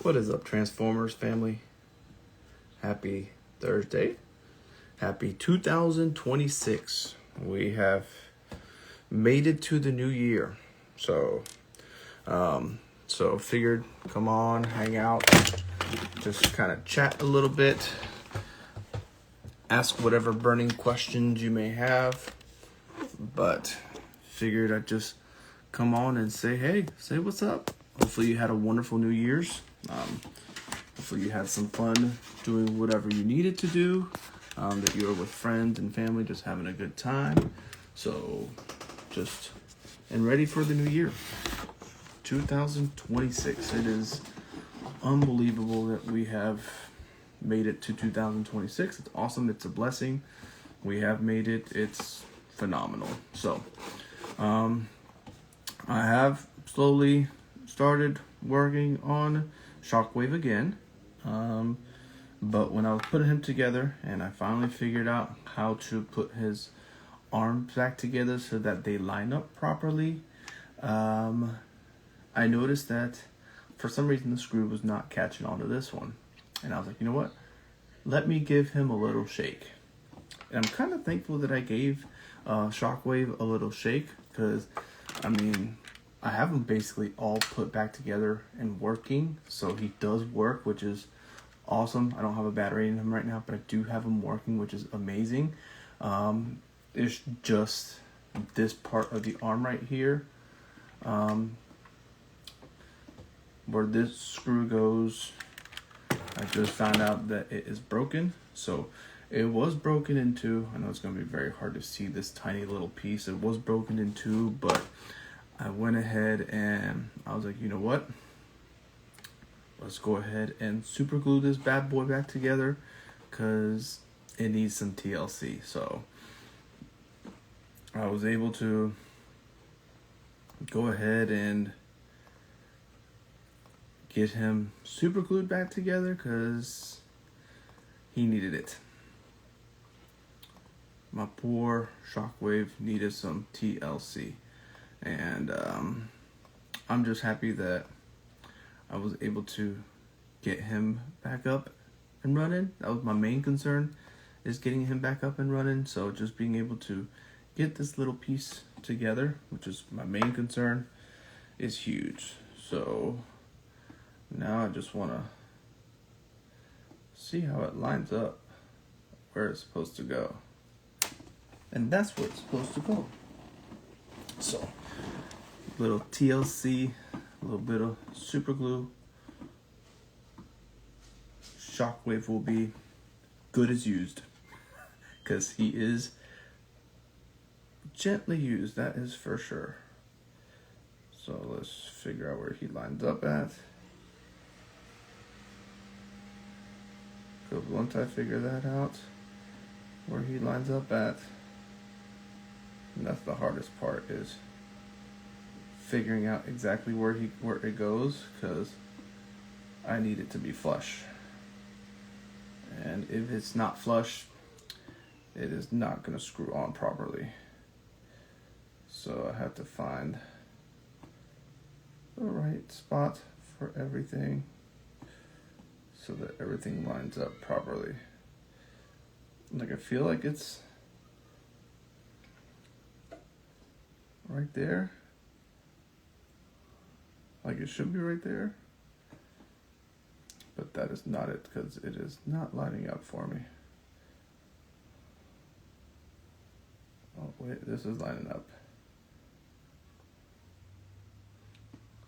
What is up, Transformers family? Happy Thursday. Happy 2026. We have made it to the new year. So figured come on, hang out, just kind of chat a little bit, ask whatever burning questions you may have, but figured I'd just come on and say what's up. Hopefully you had a wonderful New Year's. Hopefully you had some fun doing whatever you needed to do, that you were with friends and family, just having a good time. So and ready for the new year, 2026. It is unbelievable that we have made it to 2026. It's awesome. It's a blessing. We have made it. It's phenomenal. So, I have slowly started working on Shockwave again. But when I was putting him together and I finally figured out how to put his arms back together so that they line up properly, I noticed that for some reason the screw was not catching onto this one. And I was like, you know what? Let me give him a little shake. And I'm kind of thankful that I gave Shockwave a little shake, because, I mean, I have them basically all put back together and working. So he does work, which is awesome. I don't have a battery in him right now, but I do have him working, which is amazing. It's just this part of the arm right here, where this screw goes. I just found out that it is broken. So it was broken into, I know it's going to be very hard to see this tiny little piece. It was broken in two, but I went ahead and I was like, you know what? Let's go ahead and super glue this bad boy back together, because it needs some TLC. So I was able to go ahead and get him super glued back together, because he needed it. My poor Shockwave needed some TLC. And I'm just happy that I was able to get him back up and running. That was my main concern, is getting him back up and running. So just being able to get this little piece together, which is my main concern, is huge. So now I just want to see how it lines up where it's supposed to go. And that's where it's supposed to go. So, little TLC, a little bit of super glue. Shockwave will be good as used, because he is gently used, that is for sure. So let's figure out where he lines up at. Because once I figure that out, where he lines up at, and that's the hardest part, is figuring out exactly where it goes, because I need it to be flush. And if it's not flush, it is not going to screw on properly. So I have to find the right spot for everything so that everything lines up properly. Like, I feel like it's right there. Like, it should be right there. But that is not it, because it is not lining up for me. Oh, wait, this is lining up.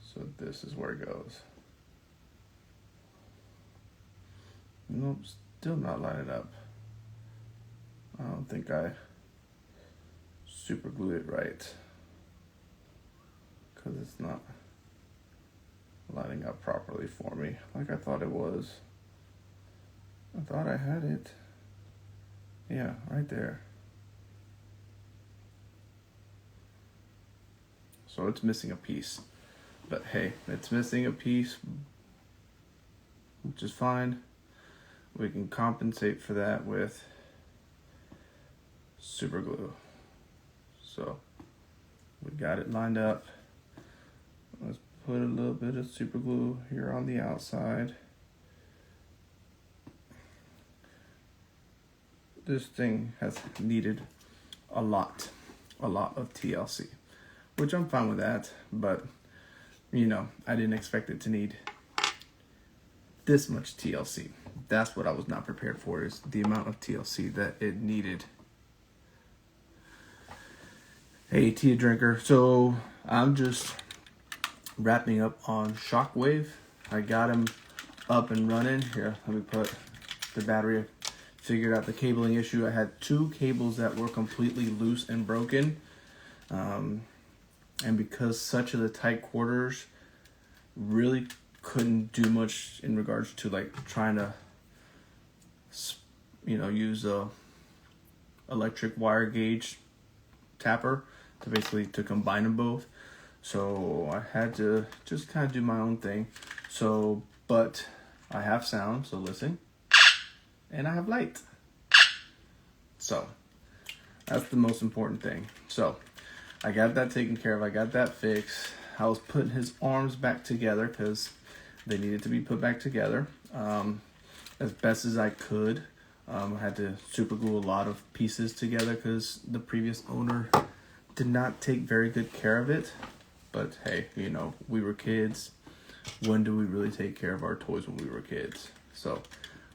So this is where it goes. Nope, still not lining up. I don't think I super glued it right, because it's not lining up properly for me like I thought it was. I thought I had it. Yeah, right there. So it's missing a piece. But hey, it's missing a piece, which is fine. We can compensate for that with super glue. So we got it lined up. Let's put a little bit of super glue here on the outside. This thing has needed a lot of TLC, which I'm fine with that, but you know, I didn't expect it to need this much TLC. That's what I was not prepared for, is the amount of TLC that it needed. Hey, tea drinker. So I'm just wrapping up on Shockwave. I got him up and running. Here, let me put the battery. Figured out the cabling issue. I had 2 cables that were completely loose and broken. And because such of the tight quarters, really couldn't do much in regards to like trying to, you know, use a electric wire gauge tapper to basically to combine them both. So I had to just kind of do my own thing. So, but I have sound, so listen. And I have light. So that's the most important thing. So I got that taken care of. I got that fixed. I was putting his arms back together because they needed to be put back together as best as I could. I had to super glue a lot of pieces together because the previous owner did not take very good care of it. But hey, you know, we were kids. When do we really take care of our toys when we were kids? So,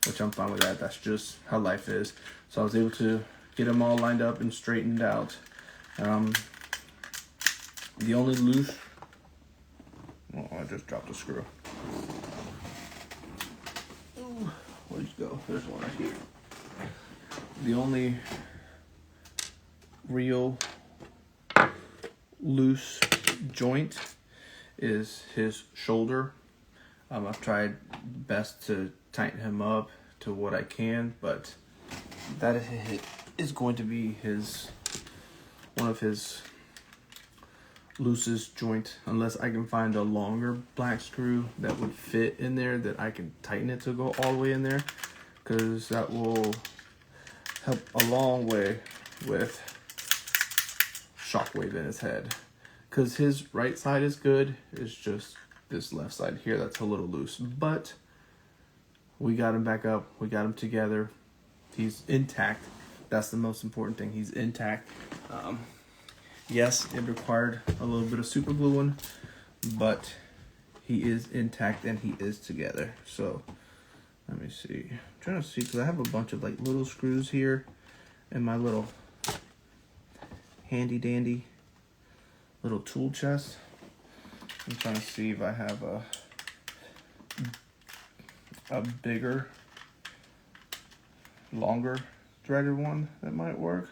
which I'm fine with that. That's just how life is. So I was able to get them all lined up and straightened out. The only loose... Oh, I just dropped a screw. Ooh, where'd you go? There's one right here. The only real loose joint is his shoulder. I've tried best to tighten him up to what I can, but that is going to be one of his loosest joint, unless I can find a longer black screw that would fit in there that I can tighten it to go all the way in there, because that will help a long way with Shockwave in his head. Because his right side is good, it's just this left side here that's a little loose. But we got him back up, we got him together. He's intact. That's the most important thing. He's intact. Yes, it required a little bit of super gluing, but he is intact and he is together. So let me see. I'm trying to see, because I have a bunch of like little screws here in my little handy dandy little tool chest. I'm trying to see if I have a bigger, longer threaded one that might work.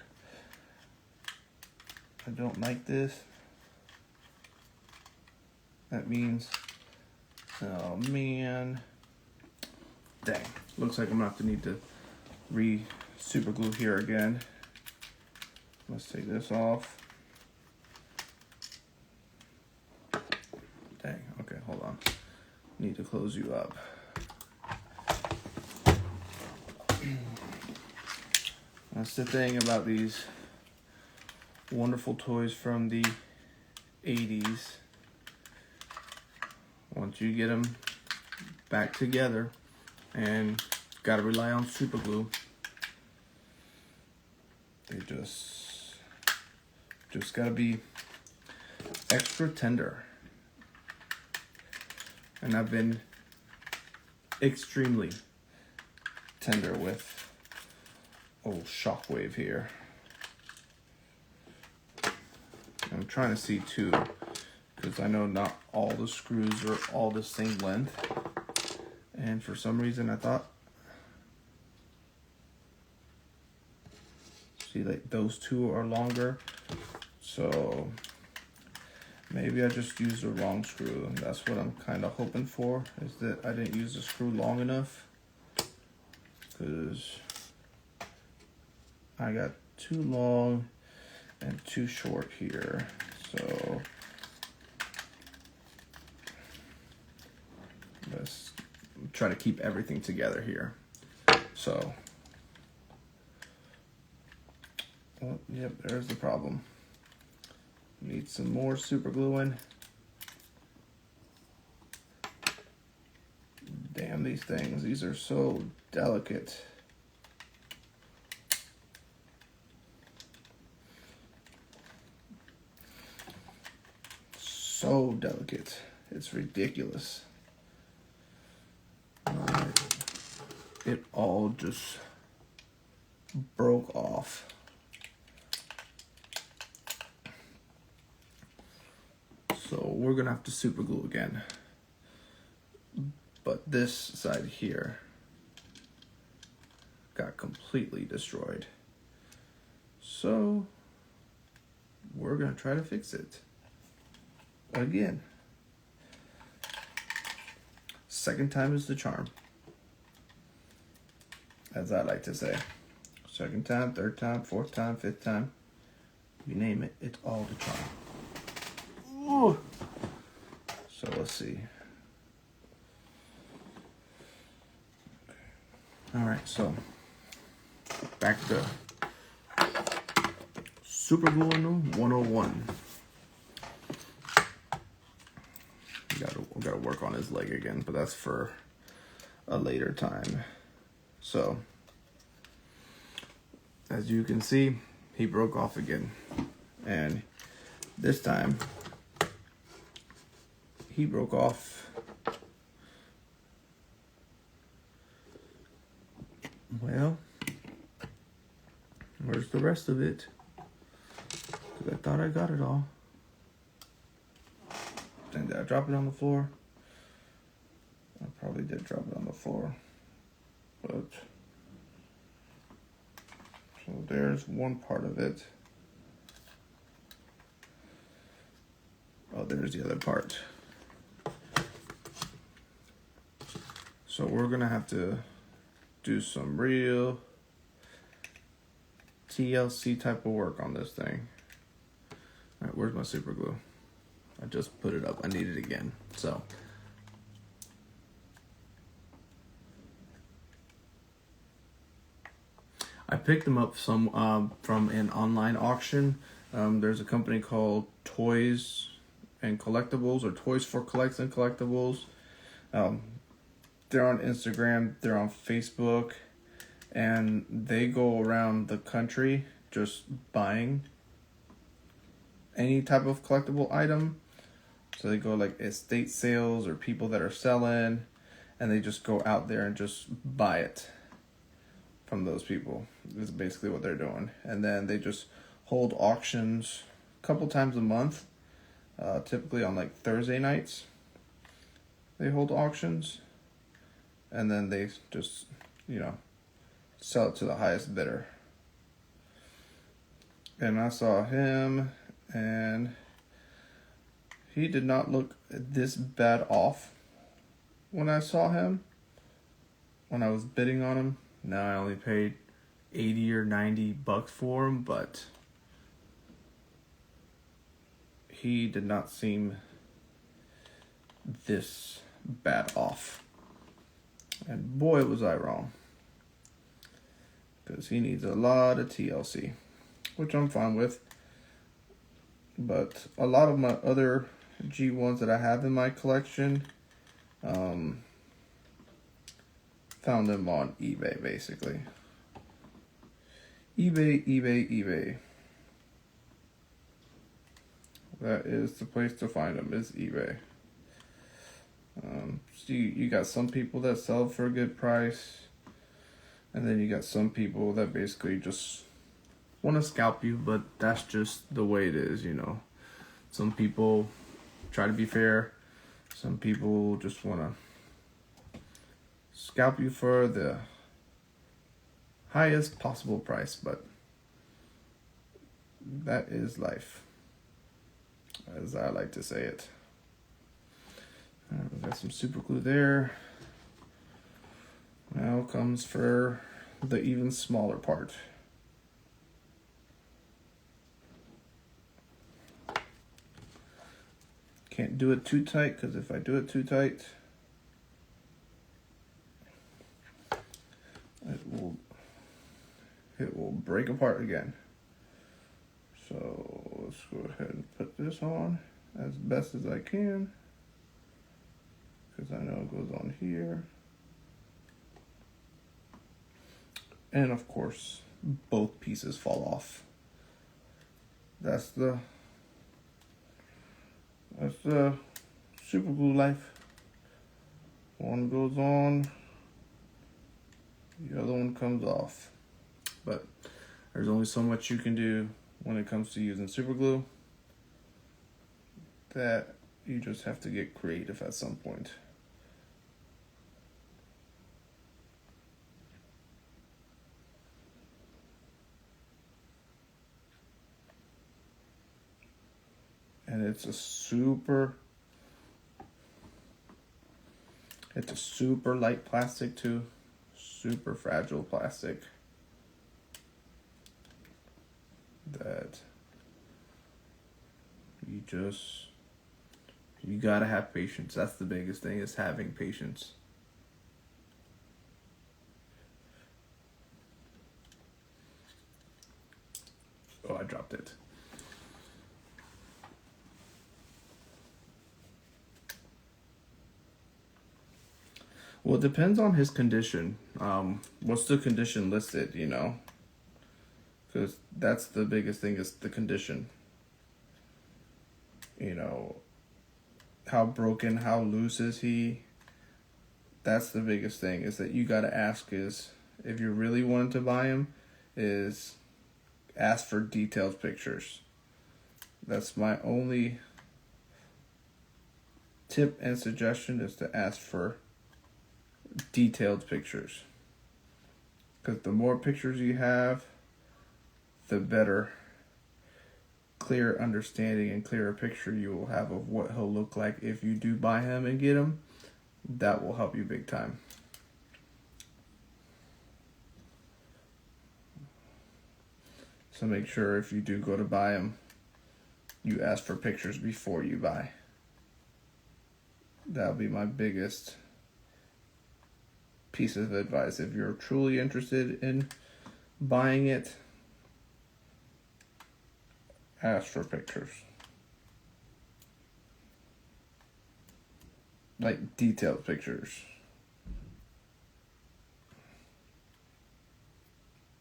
I don't like this. That means, oh man, dang. Looks like I'm gonna have to need to super glue here again. Let's take this off. Dang, okay, hold on. Need to close you up. That's the thing about these wonderful toys from the 80s. Once you get them back together and gotta rely on super glue, they just gotta be extra tender. And I've been extremely tender with old Shockwave here. I'm trying to see too, because I know not all the screws are all the same length. And for some reason I thought, see, like those two are longer. So maybe I just used the wrong screw, and that's what I'm kind of hoping for, is that I didn't use the screw long enough, because I got too long and too short here. So let's try to keep everything together here. So, oh, yep, there's the problem. Need some more super gluing. Damn these things. These are so delicate. So delicate. It's ridiculous. It all just broke off. So we're gonna have to super glue again. But this side here got completely destroyed. So we're gonna try to fix it again. Second time is the charm, as I like to say. Second time, third time, fourth time, fifth time, you name it, it's all the charm. Ooh. So let's see. All right, so back to super gluing 101. We gotta work on his leg again, but that's for a later time. So as you can see, he broke off again, and this time he broke off. Well, where's the rest of it? Because I thought I got it all. And did I drop it on the floor? I probably did drop it on the floor. But so there's one part of it. Oh, there's the other part. So we're gonna have to do some real TLC type of work on this thing. All right, where's my super glue? I just put it up. I need it again. So I picked them up from an online auction. There's a company called Toys and Collectibles, or Toys for Collects and Collectibles. They're on Instagram, they're on Facebook, and they go around the country just buying any type of collectible item. So they go like estate sales or people that are selling, and they just go out there and just buy it from those people. This is basically what they're doing. And then they just hold auctions a couple times a month, typically on like Thursday nights. They hold auctions, and then they just, sell it to the highest bidder. And I saw him, and he did not look this bad off when I saw him, when I was bidding on him. Now I only paid $80 or $90 for him, but he did not seem this bad off. And boy, was I wrong. Because he needs a lot of TLC, which I'm fine with. But a lot of my other G1s that I have in my collection, found them on eBay, basically. eBay. That is the place to find them, is eBay. So you got some people that sell for a good price, and then you got some people that basically just want to scalp you, but that's just the way it is, Some people try to be fair. Some people just want to scalp you for the highest possible price, but that is life, as I like to say it. We got some super glue there. Now comes for the even smaller part. Can't do it too tight, because if I do it too tight, it will break apart again. So let's go ahead and put this on as best as I can, because I know it goes on here. And of course, both pieces fall off. That's the super glue life. One goes on, the other one comes off. But there's only so much you can do when it comes to using super glue, that you just have to get creative at some point. And it's a super light plastic too. Super fragile plastic. That you gotta have patience. That's the biggest thing, is having patience. Oh, I dropped it. Well, it depends on his condition. What's the condition listed, you know? Because that's the biggest thing, is the condition. You know, how broken, how loose is he? That's the biggest thing, is that you got to ask, is, if you're really wanting to buy him, is ask for detailed pictures. That's my only tip and suggestion, is to ask for detailed pictures. Because the more pictures you have, the better clear understanding and clearer picture you will have of what he'll look like if you do buy him and get him. That will help you big time. So make sure, if you do go to buy him, you ask for pictures before you buy. That'll be my biggest piece of advice. If you're truly interested in buying it, ask for pictures. Like detailed pictures.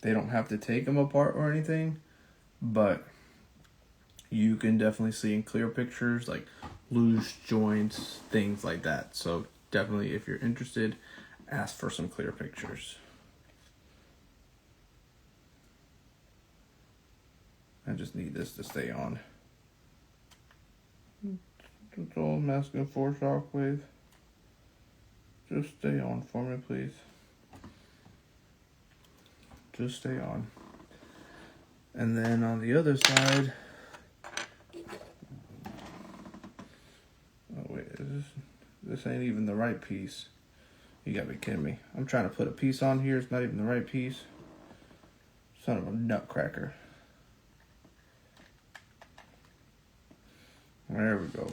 They don't have to take them apart or anything, but you can definitely see in clear pictures, like loose joints, things like that. So definitely, if you're interested, ask for some clear pictures. I just need this to stay on. That's all I'm asking for, Shockwave. Just stay on for me, please. Just stay on. And then on the other side... Oh wait, this ain't even the right piece. You gotta be kidding me. I'm trying to put a piece on here, it's not even the right piece. Son of a nutcracker. There we go.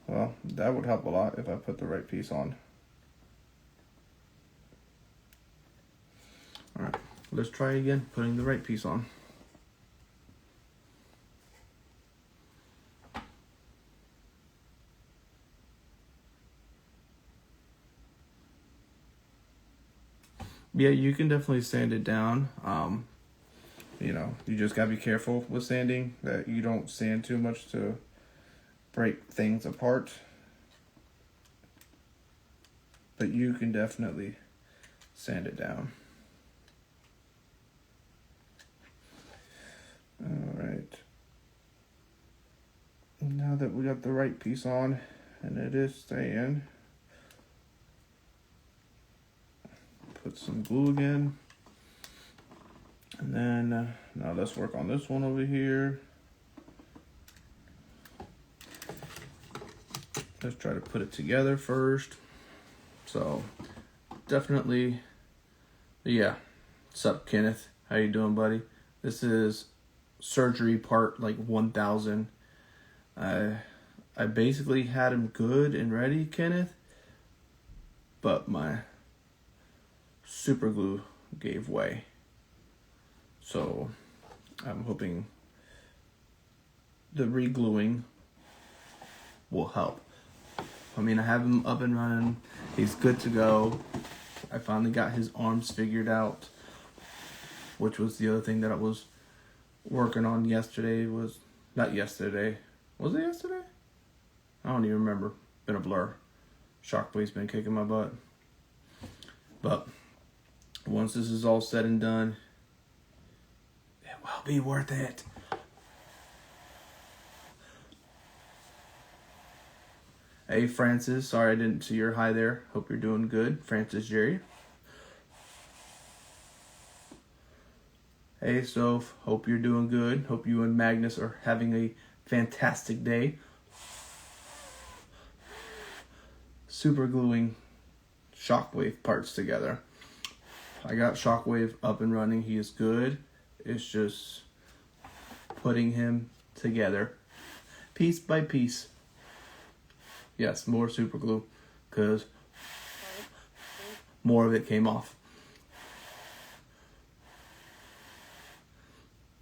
Well, that would help a lot if I put the right piece on. Alright, let's try again, putting the right piece on. Yeah, you can definitely sand it down. You know, you just gotta be careful with sanding, that you don't sand too much to break things apart. But you can definitely sand it down. Alright. Now that we got the right piece on, and it is staying, put some glue again. And then, now let's work on this one over here. Let's try to put it together first. So, definitely, yeah. What's up, Kenneth? How you doing, buddy? This is surgery part like 1000. I basically had him good and ready, Kenneth, but my super glue gave way. So I'm hoping the re-gluing will help. I mean, I have him up and running. He's good to go. I finally got his arms figured out, which was the other thing that I was working on yesterday. Not yesterday. Was it yesterday? I don't even remember. Been a blur. Shockwave's been kicking my butt. But once this is all said and done, it will be worth it. Hey, Francis. Sorry I didn't see your hi there. Hope you're doing good. Francis Jerry. Hey, Soph. Hope you're doing good. Hope you and Magnus are having a fantastic day. Super gluing Shockwave parts together. I got Shockwave up and running. He is good. It's just putting him together piece by piece. Yes, more super glue because more of it came off.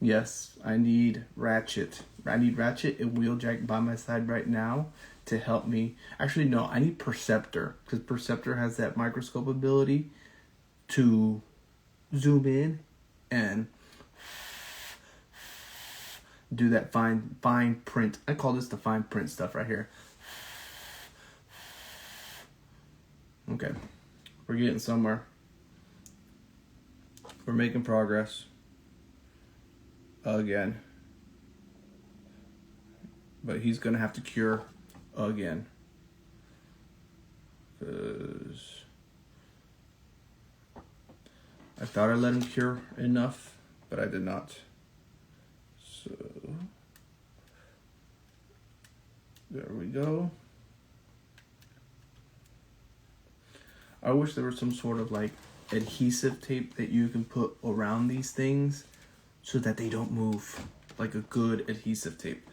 Yes, I need Ratchet. I need Ratchet and Wheeljack by my side right now to help me. Actually, no, I need Perceptor because Perceptor has that microscope ability to zoom in and do that fine print. I call this the fine print stuff right here. Okay, we're getting somewhere. We're making progress. Again. But he's going to have to cure again. Because I thought I let him cure enough, but I did not. So, there we go. I wish there was some sort of like adhesive tape that you can put around these things so that they don't move. Like a good adhesive tape.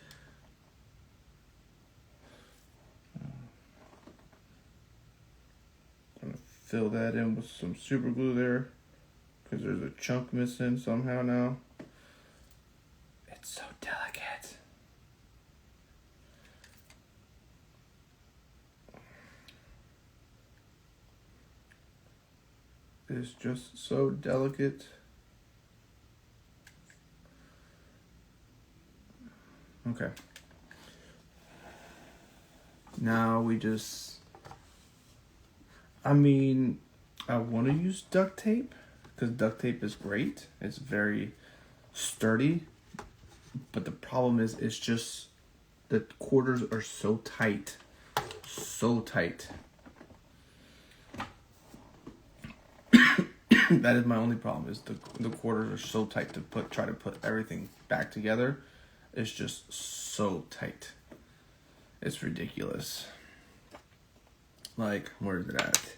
I'm gonna fill that in with some super glue there because there's a chunk missing somehow now. It's so delicate. It's just so delicate. Okay. Now we just... I mean, I want to use duct tape because duct tape is great. It's very sturdy. But the problem is it's just the quarters are so tight. So tight. That is my only problem, is the quarters are so tight to try to put everything back together. It's just so tight. It's ridiculous. Like, where is it at?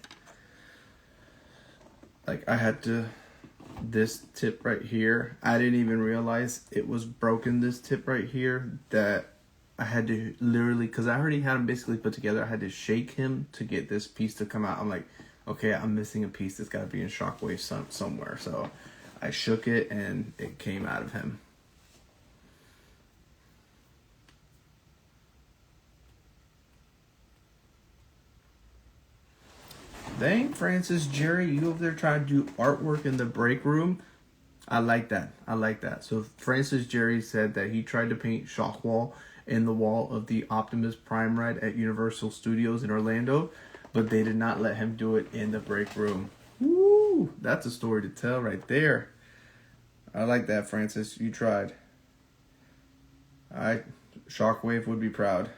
Like, I had to, this tip right here, I didn't even realize it was broken, this tip right here, that I had to literally, because I already had him basically put together, I had to shake him to get this piece to come out. I'm like, okay, I'm missing a piece that's got to be in Shockwave somewhere. So I shook it and it came out of him. Dang, Francis Jerry, you over there trying to do artwork in the break room. I like that. I like that. So Francis Jerry said that he tried to paint Shockwall in the wall of the Optimus Prime ride at Universal Studios in Orlando, but they did not let him do it in the break room. Woo! That's a story to tell right there. I like that, Francis. You tried. Shockwave would be proud.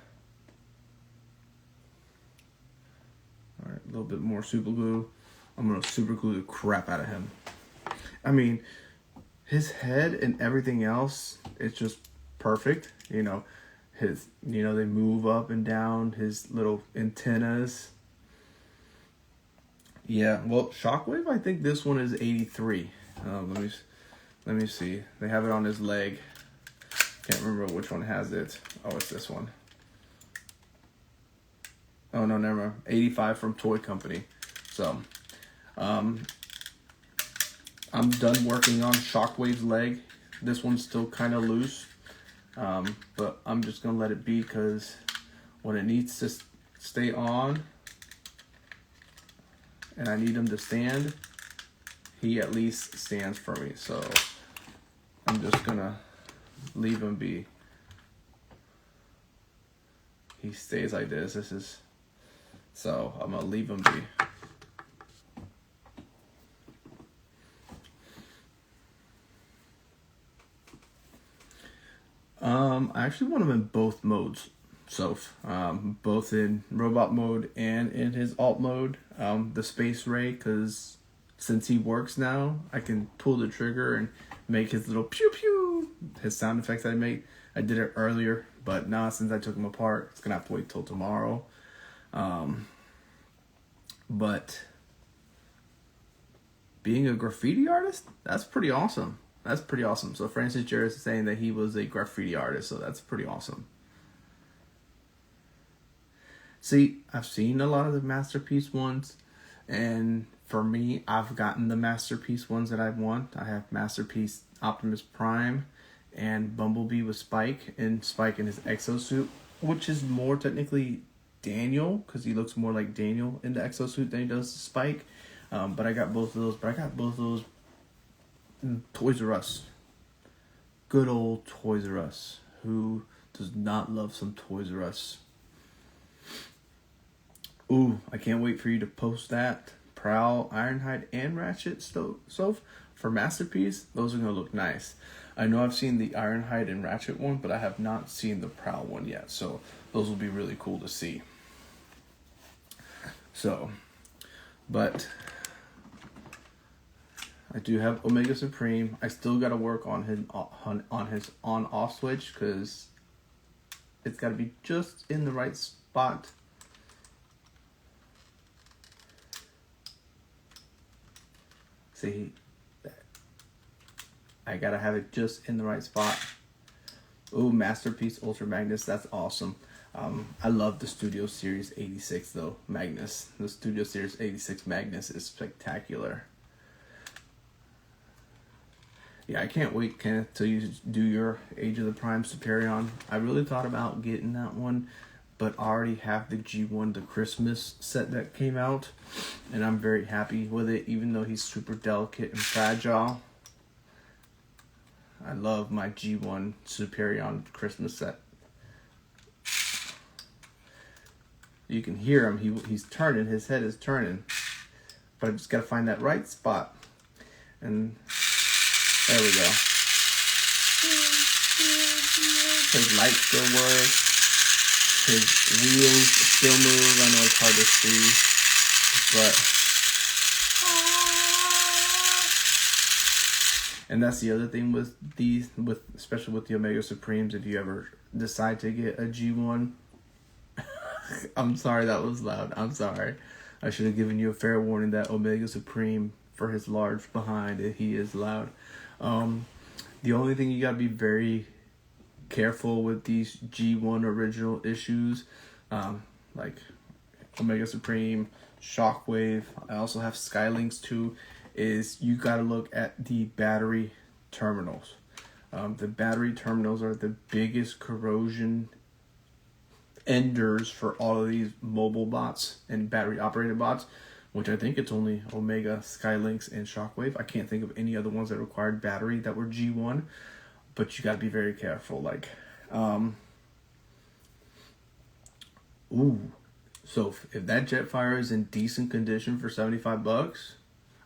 All right, a little bit more super glue. I'm going to super glue the crap out of him. I mean, his head and everything else, it's just perfect. You know, they move up and down, his little antennas. Yeah, well, Shockwave, I think this one is 83. Let me see. They have it on his leg. Can't remember which one has it. Oh, it's this one. Oh, no, never mind. 85 from Toy Company. So, I'm done working on Shockwave's leg. This one's still kind of loose. But I'm just going to let it be because when it needs to stay on, and I need him to stand, he at least stands for me. So I'm just gonna leave him be. He stays like this. So I'm gonna leave him be. I actually want him in both modes. So, both in robot mode and in his alt mode. The space ray, because since he works now, I can pull the trigger and make his little pew pew, his sound effects I make. I did it earlier, but now since I took him apart, it's gonna have to wait till tomorrow. But being a graffiti artist, that's pretty awesome. That's pretty awesome. So Francis Jarrett is saying that he was a graffiti artist, so that's pretty awesome. See, I've seen a lot of the Masterpiece ones, and for me, I've gotten the Masterpiece ones that I want. I have Masterpiece Optimus Prime and Bumblebee with Spike, and Spike in his exosuit, which is more technically Daniel, because he looks more like Daniel in the exosuit than he does Spike. But I got both of those. But I got both of those in Toys R Us. Good old Toys R Us. Who does not love some Toys R Us? Ooh, I can't wait for you to post that. Prowl, Ironhide, and Ratchet stove for Masterpiece. Those are going to look nice. I know I've seen the Ironhide and Ratchet one, but I have not seen the Prowl one yet. So those will be really cool to see. So, but I do have Omega Supreme. I still got to work on his on-off switch, because it's got to be just in the right spot. See, I gotta have it just in the right spot. Ooh, Masterpiece Ultra Magnus, that's awesome. I love the Studio Series 86 though, Magnus. The Studio Series 86 Magnus is spectacular. Yeah, I can't wait, Kenneth, till you do your Age of the Prime Superion. I really thought about getting that one, but I already have the G1, the Christmas set that came out, and I'm very happy with it, even though he's super delicate and fragile. I love my G1 Superion Christmas set. You can hear him, he's turning, his head is turning, but I just gotta find that right spot. And there we go. His lights still work. His wheels still move. I know it's hard to see, but and that's the other thing with these, especially with the Omega Supremes. If you ever decide to get a G1, I'm sorry that was loud. I'm sorry. I should have given you a fair warning that Omega Supreme, for his large behind, he is loud. The only thing you gotta be very careful with these G1 original issues, like Omega Supreme, Shockwave, I also have Skylinks too, is you gotta look at the battery terminals. The battery terminals are the biggest corrosion enders for all of these mobile bots and battery operated bots, which I think it's only Omega, Skylinks, and Shockwave. I can't think of any other ones that required battery that were G1. But you gotta be very careful. Like, so if that Jetfire is in decent condition for $75,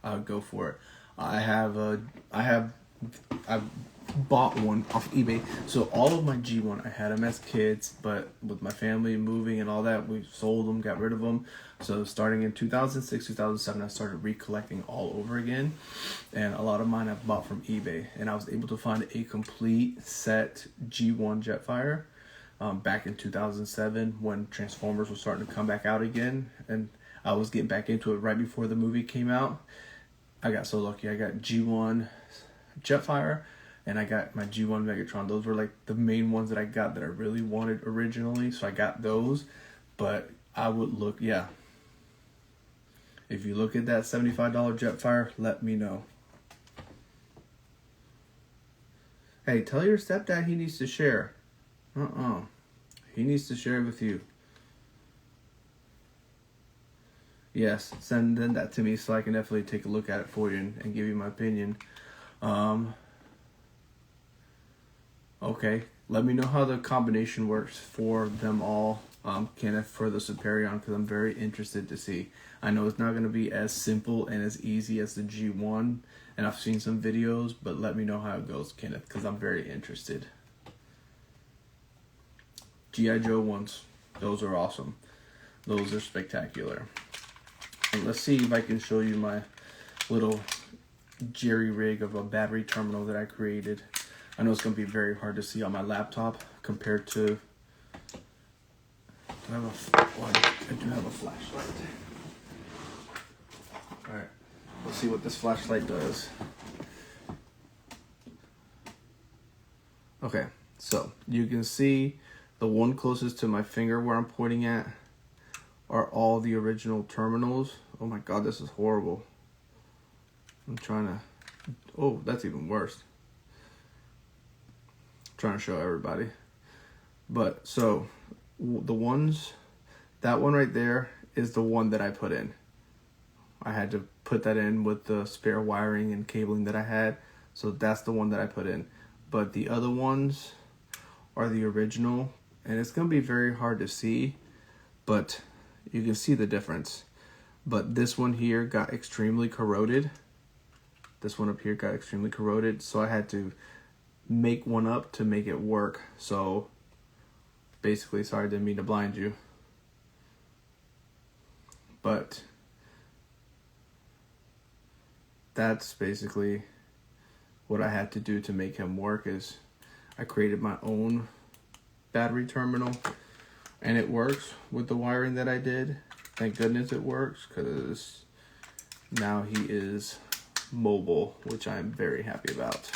I would go for it. I've bought one off eBay. So all of my G1, I had them as kids, but with my family moving and all that, we sold them, got rid of them. So starting in 2006, 2007, I started recollecting all over again. And a lot of mine I bought from eBay. And I was able to find a complete set G1 Jetfire back in 2007 when Transformers was starting to come back out again. And I was getting back into it right before the movie came out. I got so lucky. I got G1 Jetfire and I got my G1 Megatron. Those were like the main ones that I got that I really wanted originally. So I got those. But I would look, yeah. If you look at that $75 Jetfire, let me know. Hey, tell your stepdad he needs to share. He needs to share with you. Yes, send that to me so I can definitely take a look at it for you and give you my opinion. Okay, let me know how the combination works for them all, Kenneth, for the Superion, because I'm very interested to see. I know it's not going to be as simple and as easy as the G1, and I've seen some videos, but let me know how it goes, Kenneth, because I'm very interested. G.I. Joe ones, those are awesome. Those are spectacular. And let's see if I can show you my little jerry rig of a battery terminal that I created. I know it's going to be very hard to see on my laptop compared to... I do have a flashlight. Alright, let's see what this flashlight does. Okay, so you can see the one closest to my finger where I'm pointing at are all the original terminals. Oh my god, this is horrible. I'm trying to... Oh, that's even worse. Trying to show everybody. But so the ones, that one right there is the one that I put in. I had to put that in with the spare wiring and cabling that I had, so that's the one that I put in. But the other ones are the original, and it's gonna be very hard to see, but you can see the difference. But this one here got extremely corroded. This one up here got extremely corroded, so I had to make one up to make it work. So basically, sorry, I didn't mean to blind you, but that's basically what I had to do to make him work. Is I created my own battery terminal, and it works with the wiring that I did. Thank goodness it works, because now he is mobile, which I'm very happy about.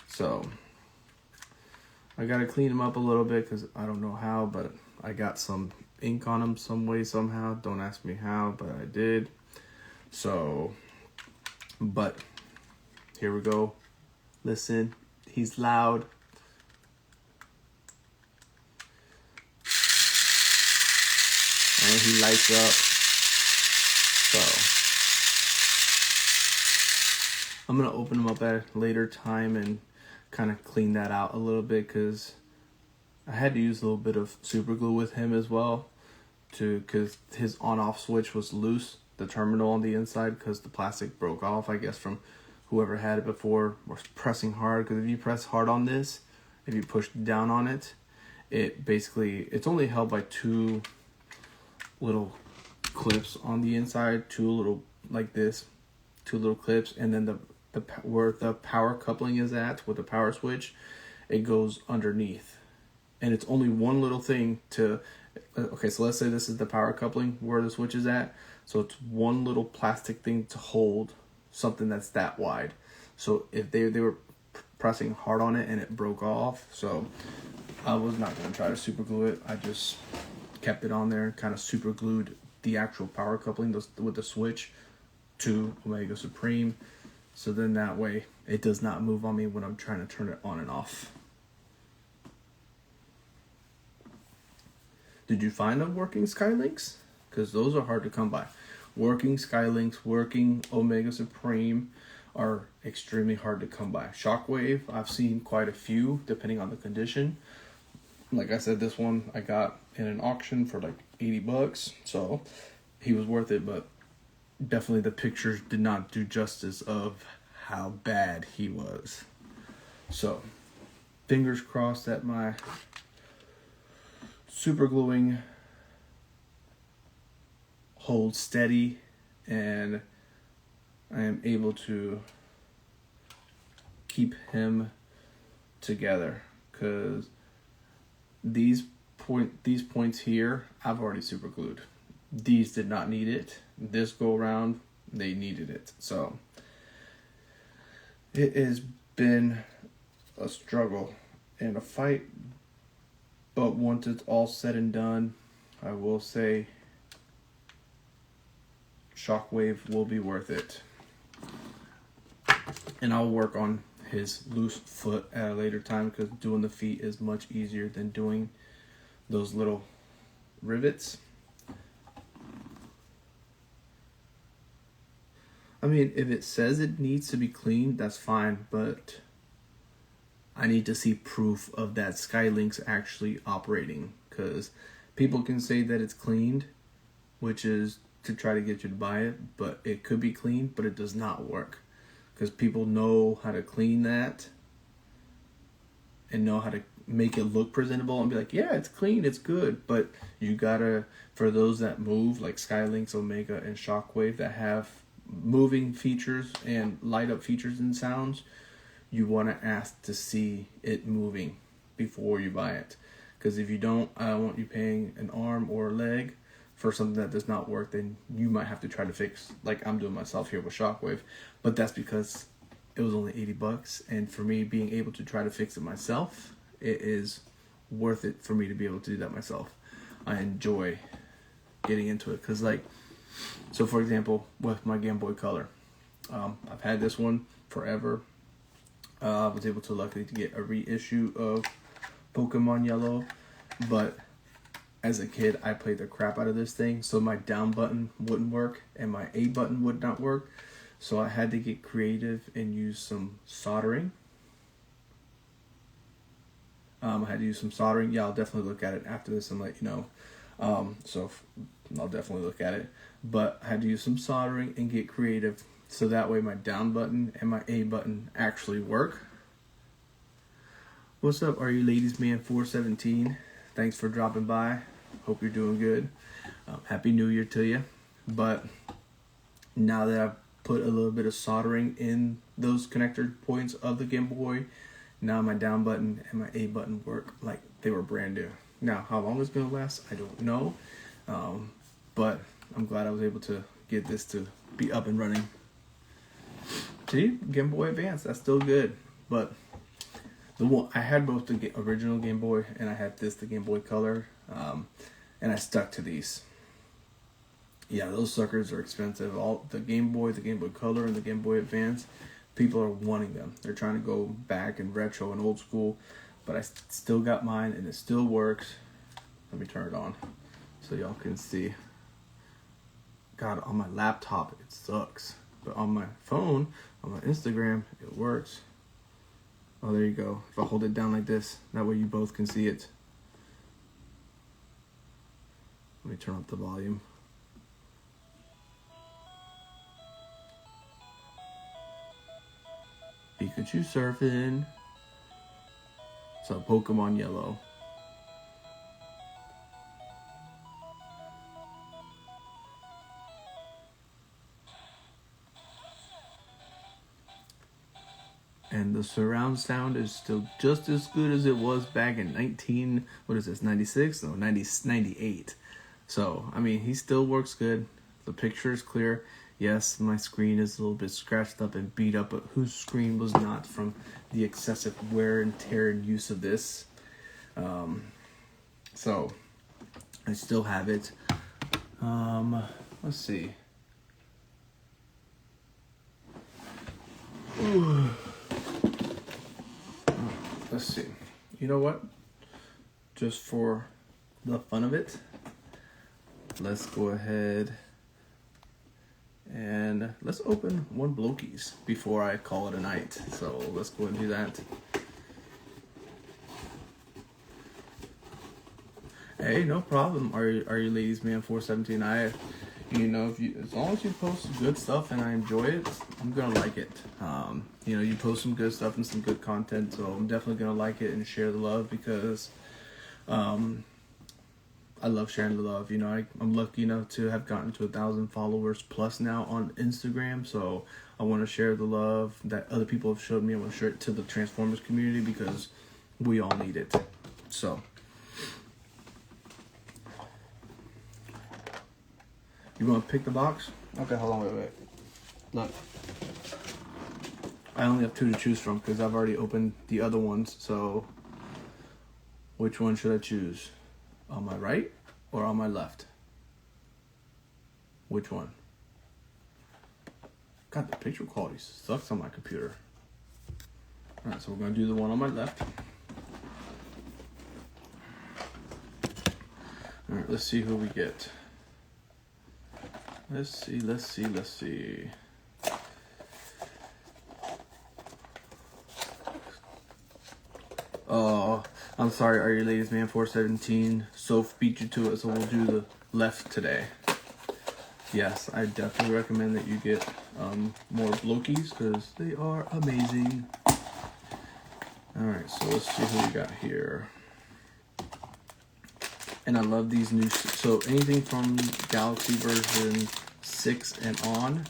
So I gotta clean him up a little bit, because I don't know how, but I got some ink on him some way, somehow. Don't ask me how, but I did. So, but here we go. Listen, he's loud. And he lights up. So I'm gonna open him up at a later time and kind of clean that out a little bit, because I had to use a little bit of super glue with him as well, because his on-off switch was loose, the terminal on the inside, because the plastic broke off, I guess, from whoever had it before was pressing hard. Because if you press hard on this, if you push down on it, it's only held by two little clips on the inside, two little clips, and then where the power coupling is at with the power switch, it goes underneath, and it's only one little thing to... Okay, so let's say this is the power coupling where the switch is at, so it's one little plastic thing to hold something that's that wide. So if they were pressing hard on it and it broke off, so I was not going to try to super glue it. I just kept it on there, kind of super glued the actual power coupling with the switch to Omega Supreme, so then that way it does not move on me when I'm trying to turn it on and off. Did you find the working Skylinks? Because those are hard to come by. Working Skylinks, working Omega Supreme are extremely hard to come by. Shockwave, I've seen quite a few depending on the condition. Like I said, this one I got in an auction for like $80, so he was worth it, but definitely the pictures did not do justice of how bad he was. So fingers crossed that my super gluing holds steady and I am able to keep him together, because these points here I've already super glued. These did not need it. This go around, they needed it. So it has been a struggle and a fight, but once it's all said and done, I will say Shockwave will be worth it. And I'll work on his loose foot at a later time, because doing the feet is much easier than doing those little rivets. I mean, if it says it needs to be cleaned, that's fine, but I need to see proof of that Skylink's actually operating, because people can say that it's cleaned, which is to try to get you to buy it, but it could be cleaned, but it does not work, because people know how to clean that and know how to make it look presentable and be like, yeah, it's clean, it's good, but you gotta, for those that move, like Skylinks, Omega, and Shockwave, that have moving features and light up features and sounds, you want to ask to see it moving before you buy it, because if you don't, I don't want you paying an arm or a leg for something that does not work. Then you might have to try to fix, like I'm doing myself here with Shockwave, but that's because it was only $80, and for me being able to try to fix it myself, it is worth it for me to be able to do that myself. I enjoy getting into it, because like, so for example, with my Game Boy Color, I've had this one forever. I was able to luckily to get a reissue of Pokemon Yellow, but as a kid I played the crap out of this thing, so my down button wouldn't work and my A button would not work, so I had to get creative and use some soldering. I had to use some soldering. Yeah, I'll definitely look at it after this and let you know. I'll definitely look at it, but I had to use some soldering and get creative, so that way my down button and my A button actually work. What's up, Are You Ladies Man 417? Thanks for dropping by. Hope you're doing good. Happy New Year to you. But now that I've put a little bit of soldering in those connector points of the Game Boy, now my down button and my A button work like they were brand new. Now, how long it's going to last, I don't know. But I'm glad I was able to get this to be up and running. See, Game Boy Advance, that's still good. But the one I had both the original Game Boy and I had the Game Boy Color, and I stuck to these. Yeah, those suckers are expensive. All the Game Boy Color, and the Game Boy Advance, people are wanting them. They're trying to go back and retro and old school, but I still got mine and it still works. Let me turn it on so y'all can see. God, on my laptop it sucks, but on my phone, on my Instagram, it works. Oh, there you go. If I hold it down like this, that way you both can see it. Let me turn up the volume. Pikachu surfing. So Pokemon Yellow. And the surround sound is still just as good as it was back in 96? No, 98. So, I mean, he still works good. The picture is clear. Yes, my screen is a little bit scratched up and beat up, but whose screen was not from the excessive wear and tear and use of this? So, I still have it. Let's see. Ooh. Let's see. You know what? Just for the fun of it, let's go ahead and let's open one Blokies before I call it a night. So let's go ahead and do that. Hey, no problem. Are you Ladies Man 417? As long as you post good stuff and I enjoy it, I'm gonna like it. You post some good stuff and some good content, so I'm definitely gonna like it and share the love, because I love sharing the love. I'm lucky enough to have gotten to 1,000 followers plus now on Instagram, so I want to share the love that other people have showed me. I want to share it to the Transformers community, because we all need it. So, you want to pick the box? Okay, hold on, wait. Look. I only have 2 to choose from because I've already opened the other ones, so which one should I choose? On my right or on my left? Which one? God, the picture quality sucks on my computer. Alright, so we're going to do the one on my left. Alright, let's see who we get. Let's see. I'm sorry, Are You Ladies Man 417. Soph beat you to it, so we'll do the left today. Yes, I definitely recommend that you get more Blokies because they are amazing. Alright, so let's see who we got here. And I love these new, so anything from Galaxy version 6 and on,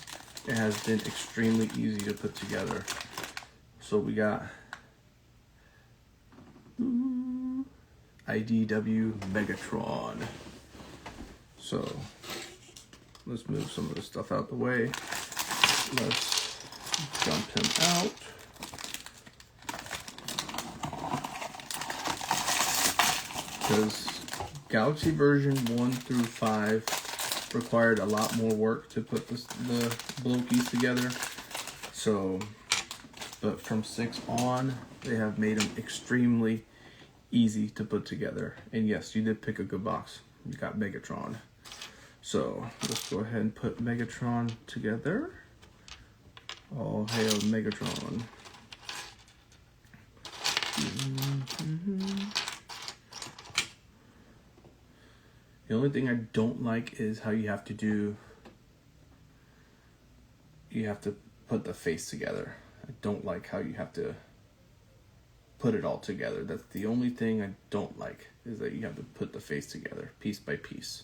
it has been extremely easy to put together. So we got IDW Megatron. So let's move some of the stuff out the way. Let's dump him out. Because Galaxy version 1 through 5 required a lot more work to put the Blokies together. So, but from 6 on, they have made them extremely easy to put together. And yes, you did pick a good box. You got Megatron. So, let's go ahead and put Megatron together. All hail Megatron. The only thing I don't like is how you have to put the face together. I don't like how you have to put it all together. That's the only thing I don't like, is that you have to put the face together, piece by piece.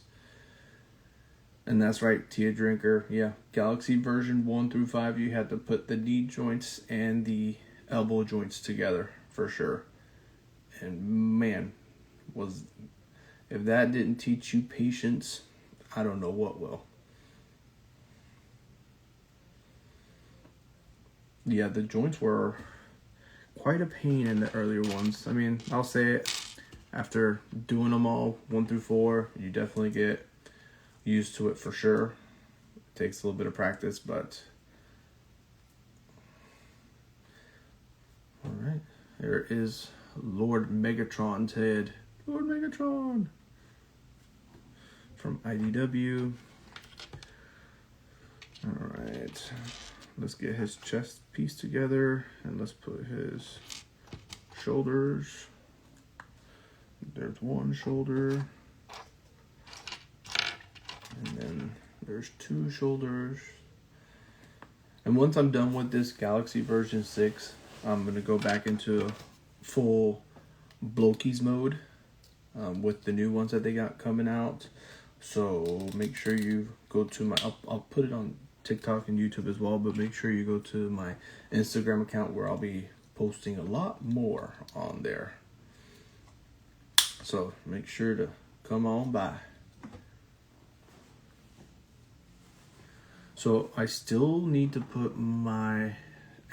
And that's right, Tia Drinker. Yeah, Galaxy version 1 through 5, you had to put the knee joints and the elbow joints together, for sure. And man, if that didn't teach you patience, I don't know what will. Yeah, the joints were quite a pain in the earlier ones. I mean, I'll say it, after doing them all 1 through 4, you definitely get used to it for sure. It takes a little bit of practice, but all right. There is Lord Megatron's head. Lord Megatron from IDW. All right. Let's get his chest piece together, and let's put his shoulders. There's one shoulder. And then there's 2 shoulders. And once I'm done with this Galaxy version 6, I'm going to go back into full Blokies mode with the new ones that they got coming out. So make sure you go to my, I'll put it on TikTok and YouTube as well, but make sure you go to my Instagram account where I'll be posting a lot more on there. So make sure to come on by. So I still need to put my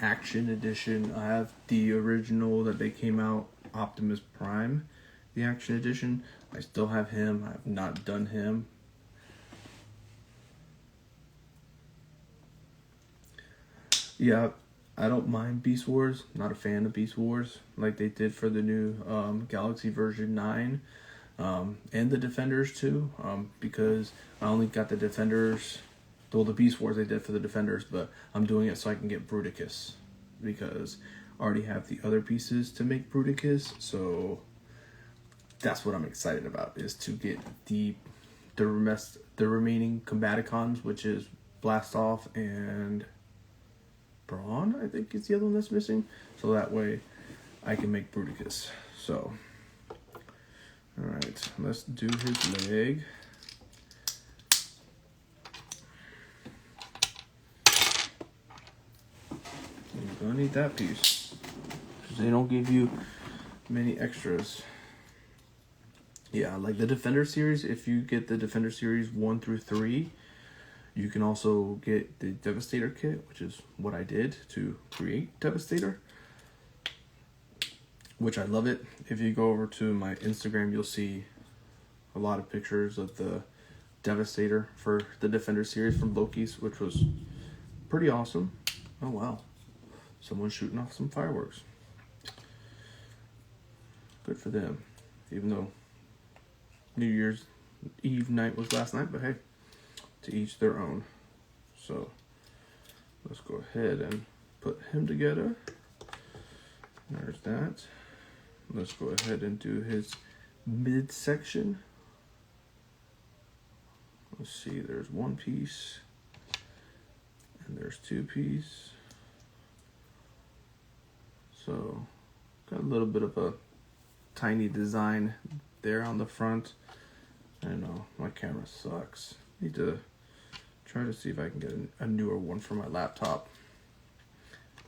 Action Edition. I have the original that they came out, Optimus Prime, the Action Edition. I still have him. I have not done him. Yeah, I don't mind Beast Wars. Not a fan of Beast Wars like they did for the new Galaxy version 9 and the Defenders too, because I only got the Defenders. Well, the Beast Wars they did for the Defenders, but I'm doing it so I can get Bruticus, because I already have the other pieces to make Bruticus, so that's what I'm excited about, is to get the remaining Combaticons, which is Blastoff and Brawn, I think is the other one that's missing, so that way I can make Bruticus. So, alright, let's do his leg. You're gonna need that piece, because they don't give you many extras. Yeah, like the Defender series, if you get the Defender series 1 through 3, you can also get the Devastator kit, which is what I did to create Devastator, which I love it. If you go over to my Instagram, you'll see a lot of pictures of the Devastator for the Defender series from Loki's, which was pretty awesome. Oh wow, someone's shooting off some fireworks. Good for them, even though New Year's Eve night was last night, but hey, to each their own. So let's go ahead and put him together. There's that. let's go ahead and do his midsection. Let's see, there's one piece and there's two pieces. So got a little bit of a tiny design there on the front. I know my camera sucks. Need to try to see if I can get a newer one for my laptop.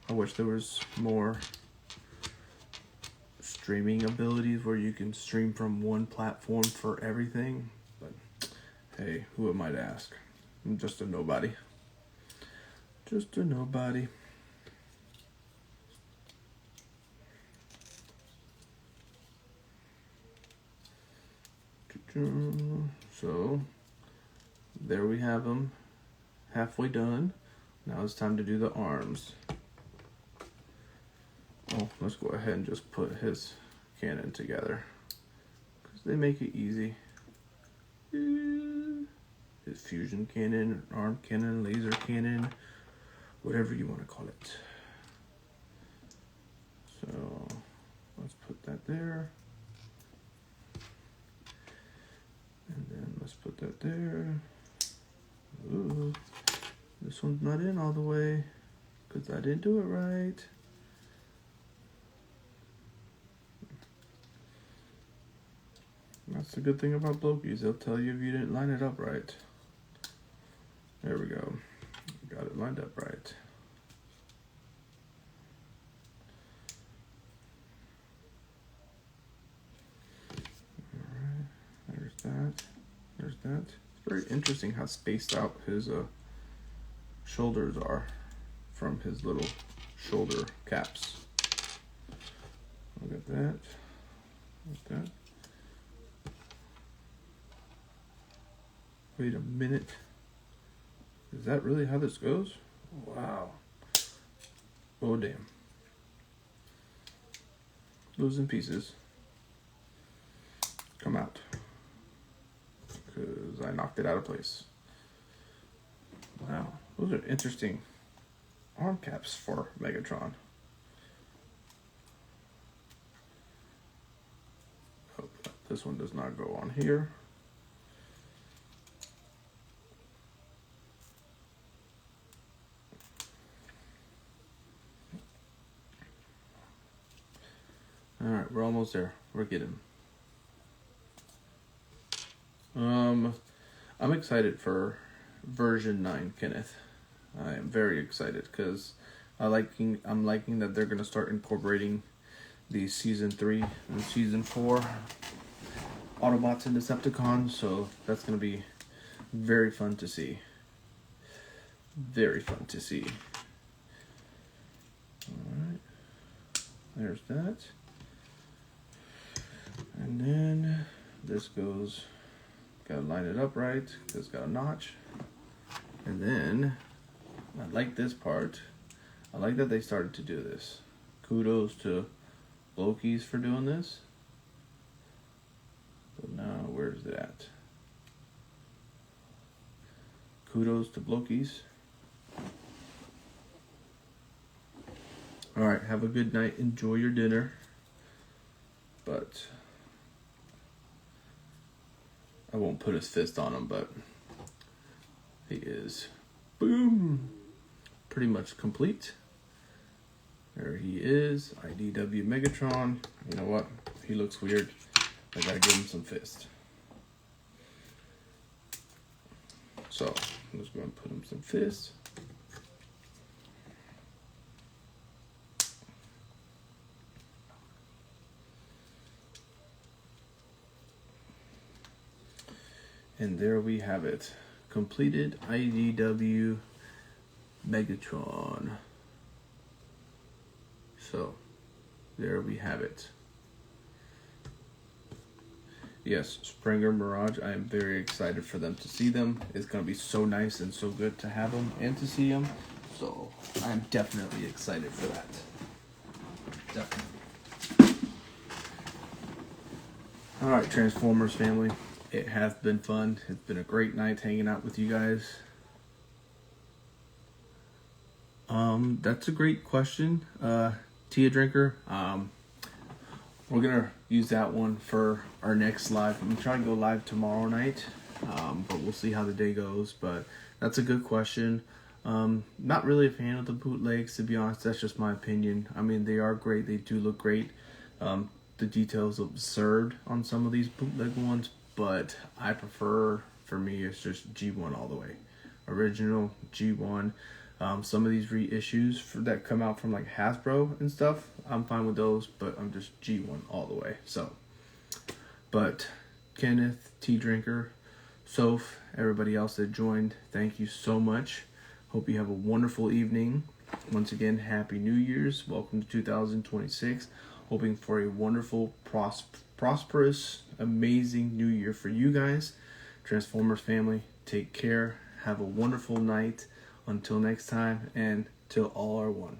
I wish there was more streaming abilities where you can stream from one platform for everything, but hey, who am I to ask? I'm just a nobody. Just a nobody. So there we have them, halfway done. Now it's time to do the arms. Oh, let's go ahead and just put his cannon together, because they make it easy. His fusion cannon, arm cannon, laser cannon, whatever you want to call it. So let's put that there. And then let's put that there. Ooh, this one's not in all the way because I didn't do it right. That's the good thing about Blokies. They'll tell you if you didn't line it up right. There we go. Got it lined up right. Alright, there's that. There's that. It's very interesting how spaced out his shoulders are from his little shoulder caps. Look at that. Look at that. Wait a minute. Is that really how this goes? Wow. Oh, damn. Losing pieces. Come out. Because I knocked it out of place. Wow. Those are interesting arm caps for Megatron. Oh, this one does not go on here. Alright, we're almost there. We're getting. I'm excited for version 9, Kenneth. I am very excited because I'm liking that they're gonna start incorporating the season 3 and season 4 Autobots and Decepticons, so that's gonna be very fun to see. Very fun to see. Alright. There's that. And then this goes, gotta line it up right, because it's got a notch. And then, I like this part. I like that they started to do this. Kudos to Blokies for doing this. But now, where's it at? Kudos to Blokies. Alright, have a good night. Enjoy your dinner. But I won't put his fist on him, but he is, boom, pretty much complete. There he is, IDW Megatron. You know what? He looks weird. I gotta give him some fist. So, I'm just going to put him some fist. And there we have it. Completed IDW Megatron. So, there we have it. Yes, Springer Mirage, I am very excited for them to see them. It's going to be so nice and so good to have them and to see them. So, I'm definitely excited for that. Definitely. Alright, Transformers family. It has been fun. It's been a great night hanging out with you guys. That's a great question, Tia Drinker. we're gonna use that one for our next live. I'm gonna try and go live tomorrow night, but we'll see how the day goes. But that's a good question. Not really a fan of the bootlegs, to be honest. That's just my opinion. I mean, they are great. They do look great. The details absurd on some of these bootleg ones, but I prefer, for me, it's just G1 all the way. Original G1. Some of these reissues that come out from like Hasbro and stuff, I'm fine with those, but I'm just G1 all the way. So, but Kenneth, Tea Drinker, Soph, everybody else that joined, thank you so much. Hope you have a wonderful evening. Once again, Happy New Year's. Welcome to 2026. Hoping for a wonderful, prosperous, amazing new year for you guys. Transformers family, take care. Have a wonderful night. Until next time, and till all are one.